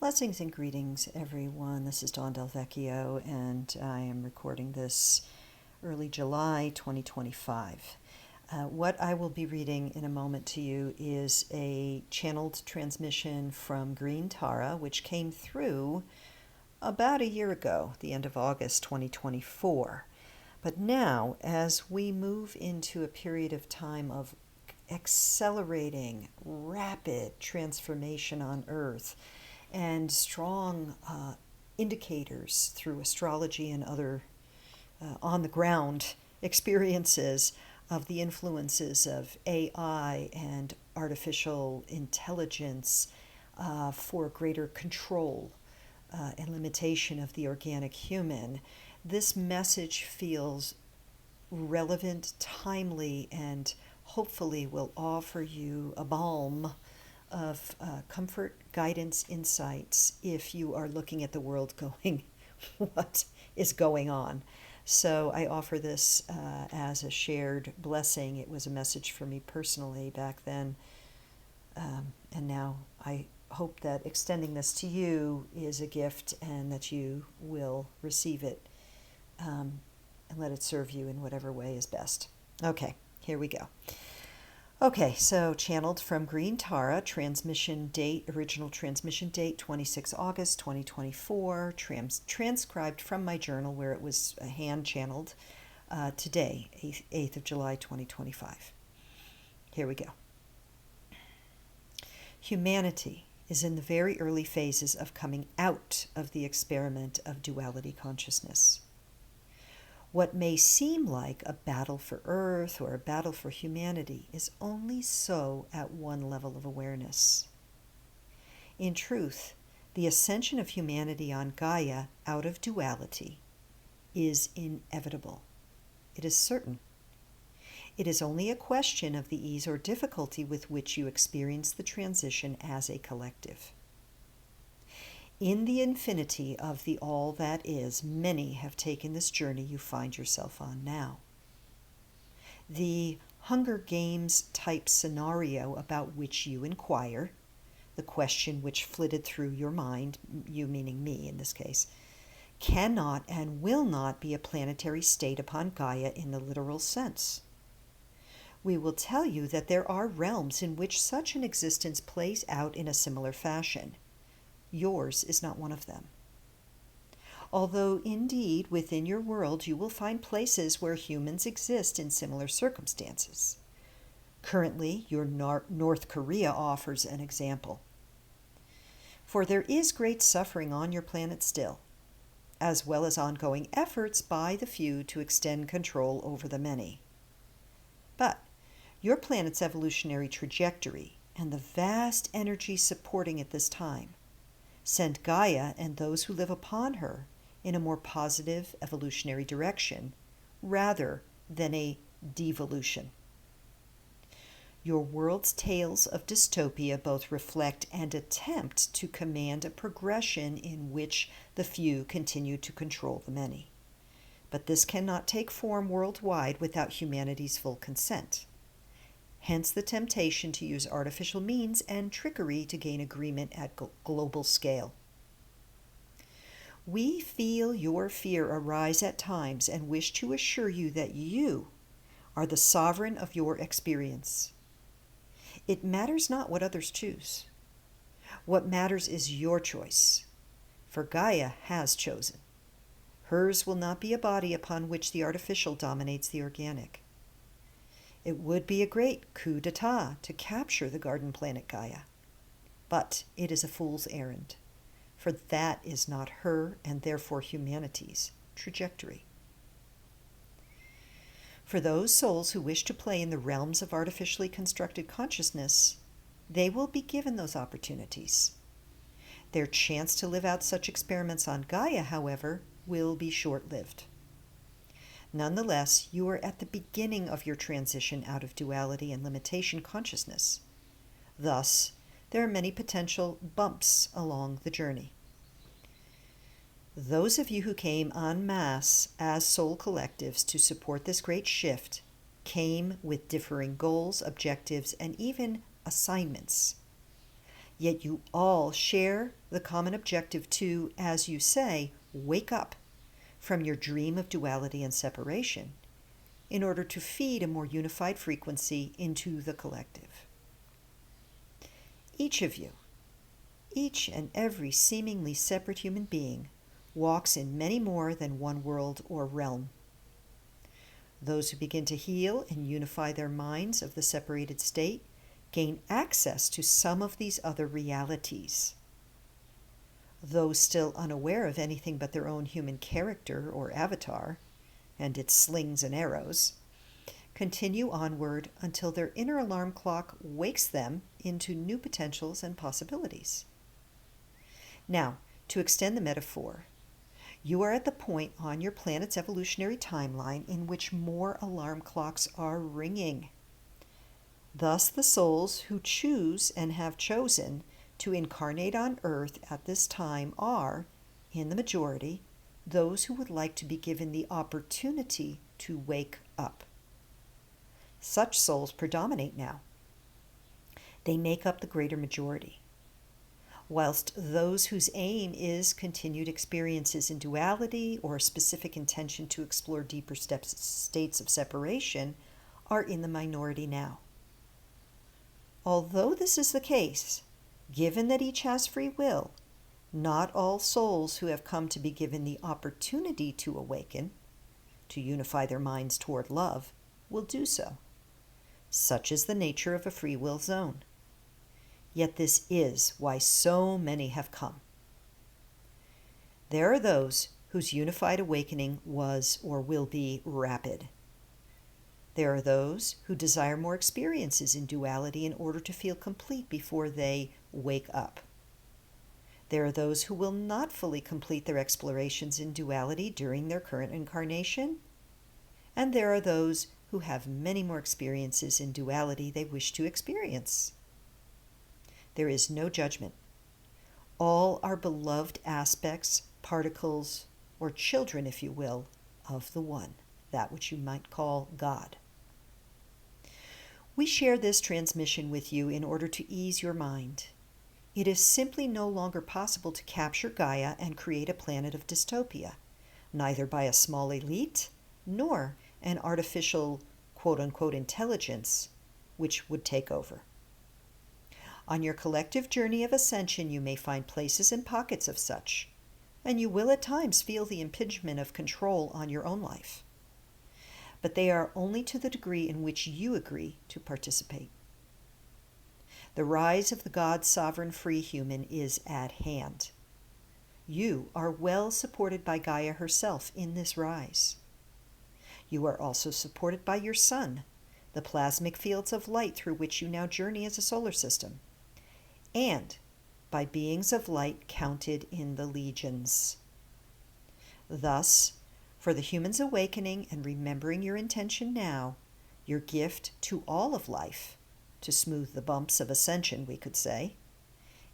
Blessings and greetings, everyone. This is DelVecchio, and I am recording this early July 2025. What I will be reading in a moment to you is a channeled transmission from Green Tara, which came through about a year ago, the end of August 2024. But now, as we move into a period of time of accelerating, rapid transformation on Earth, and strong indicators through astrology and other on-the-ground experiences of the influences of AI and artificial intelligence for greater control and limitation of the organic human, this message feels relevant, timely, and hopefully will offer you a balm of comfort, guidance, insights if you are looking at the world going, what is going on? So I offer this as a shared blessing. It was a message for me personally back then, and now I hope that extending this to you is a gift and that you will receive it and let it serve you in whatever way is best. Okay, here we go. Okay, so channeled from Green Tara, transmission date, original transmission date, 26 August 2024, transcribed from my journal where it was hand channeled today, 8th of July 2025. Here we go. Humanity is in the very early phases of coming out of the experiment of duality consciousness. What may seem like a battle for Earth or a battle for humanity is only so at one level of awareness. In truth, the ascension of humanity on Gaia out of duality is inevitable. It is certain. It is only a question of the ease or difficulty with which you experience the transition as a collective. In the infinity of the all that is, many have taken this journey you find yourself on now. The Hunger Games type scenario about which you inquire, the question which flitted through your mind, you meaning me in this case, cannot and will not be a planetary state upon Gaia in the literal sense. We will tell you that there are realms in which such an existence plays out in a similar fashion. Yours is not one of them. Although indeed within your world you will find places where humans exist in similar circumstances. Currently, your North Korea offers an example. For there is great suffering on your planet still, as well as ongoing efforts by the few to extend control over the many. But your planet's evolutionary trajectory and the vast energy supporting it this time send Gaia and those who live upon her in a more positive evolutionary direction rather than a devolution. Your world's tales of dystopia both reflect and attempt to command a progression in which the few continue to control the many. But this cannot take form worldwide without humanity's full consent. Hence the temptation to use artificial means and trickery to gain agreement at global scale. We feel your fear arise at times and wish to assure you that you are the sovereign of your experience. It matters not what others choose. What matters is your choice, for Gaia has chosen. Hers will not be a body upon which the artificial dominates the organic. It would be a great coup d'etat to capture the garden planet Gaia. But it is a fool's errand, for that is not her and therefore humanity's trajectory. For those souls who wish to play in the realms of artificially constructed consciousness, they will be given those opportunities. Their chance to live out such experiments on Gaia, however, will be short-lived. Nonetheless, you are at the beginning of your transition out of duality and limitation consciousness. Thus, there are many potential bumps along the journey. Those of you who came en masse as soul collectives to support this great shift came with differing goals, objectives, and even assignments. Yet you all share the common objective to, as you say, wake up from your dream of duality and separation in order to feed a more unified frequency into the collective. Each of you, each and every seemingly separate human being, walks in many more than one world or realm. Those who begin to heal and unify their minds of the separated state gain access to some of these other realities. Those still unaware of anything but their own human character or avatar, and its slings and arrows, continue onward until their inner alarm clock wakes them into new potentials and possibilities. Now, to extend the metaphor, you are at the point on your planet's evolutionary timeline in which more alarm clocks are ringing. Thus, the souls who choose and have chosen to incarnate on Earth at this time are, in the majority, those who would like to be given the opportunity to wake up. Such souls predominate now. They make up the greater majority. Whilst those whose aim is continued experiences in duality or a specific intention to explore deeper states of separation are in the minority now. Although this is the case, given that each has free will, not all souls who have come to be given the opportunity to awaken, to unify their minds toward love, will do so. Such is the nature of a free will zone. Yet this is why so many have come. There are those whose unified awakening was or will be rapid. There are those who desire more experiences in duality in order to feel complete before they wake up. There are those who will not fully complete their explorations in duality during their current incarnation. And there are those who have many more experiences in duality they wish to experience. There is no judgment. All are beloved aspects, particles, or children, if you will, of the One, that which you might call God. We share this transmission with you in order to ease your mind. It is simply no longer possible to capture Gaia and create a planet of dystopia, neither by a small elite nor an artificial quote-unquote intelligence which would take over. On your collective journey of ascension, you may find places and pockets of such, and you will at times feel the impingement of control on your own life. But they are only to the degree in which you agree to participate. The rise of the God-sovereign free human is at hand. You are well supported by Gaia herself in this rise. You are also supported by your sun, the plasmic fields of light through which you now journey as a solar system, and by beings of light counted in the legions. Thus, for the human's awakening and remembering your intention now, your gift to all of life, to smooth the bumps of ascension, we could say,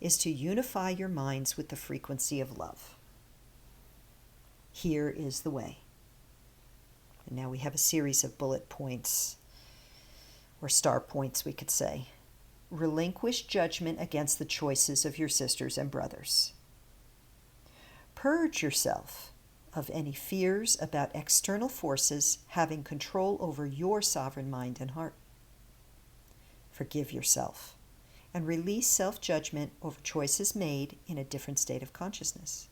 is to unify your minds with the frequency of love. Here is the way. And now we have a series of bullet points, or star points, we could say. Relinquish judgment against the choices of your sisters and brothers. Purge yourself of any fears about external forces having control over your sovereign mind and heart. Forgive yourself and release self-judgment over choices made in a different state of consciousness.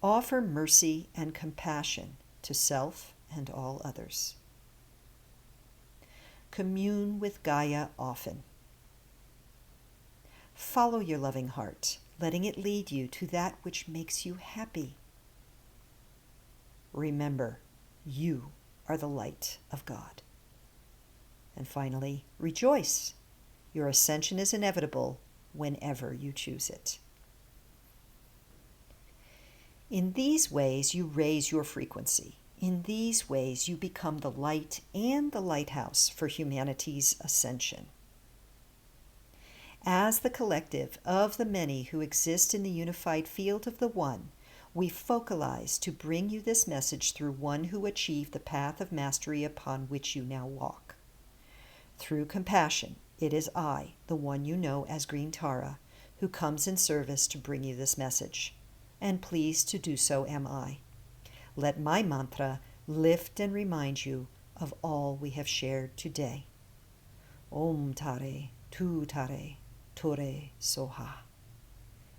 Offer mercy and compassion to self and all others. Commune with Gaia often. Follow your loving heart, letting it lead you to that which makes you happy. Remember, you are the light of God. And finally, rejoice. Your ascension is inevitable whenever you choose it. In these ways, you raise your frequency. In these ways, you become the light and the lighthouse for humanity's ascension. As the collective of the many who exist in the unified field of the One, we focalize to bring you this message through one who achieved the path of mastery upon which you now walk. Through compassion, It is I, the one you know as Green Tara, who comes in service to bring you this message, and pleased to do so am I. Let my mantra lift and remind you of all we have shared today. Om Tare, Tu Tare, Tore Soha.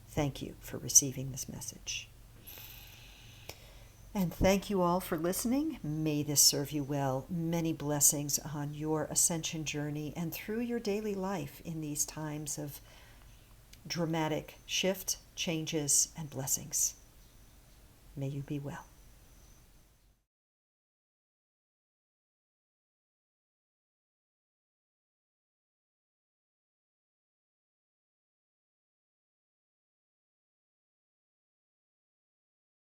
Thank you for receiving this message. And thank you all for listening. May this serve you well. Many blessings on your ascension journey and through your daily life in these times of dramatic shift, changes, and blessings. May you be well.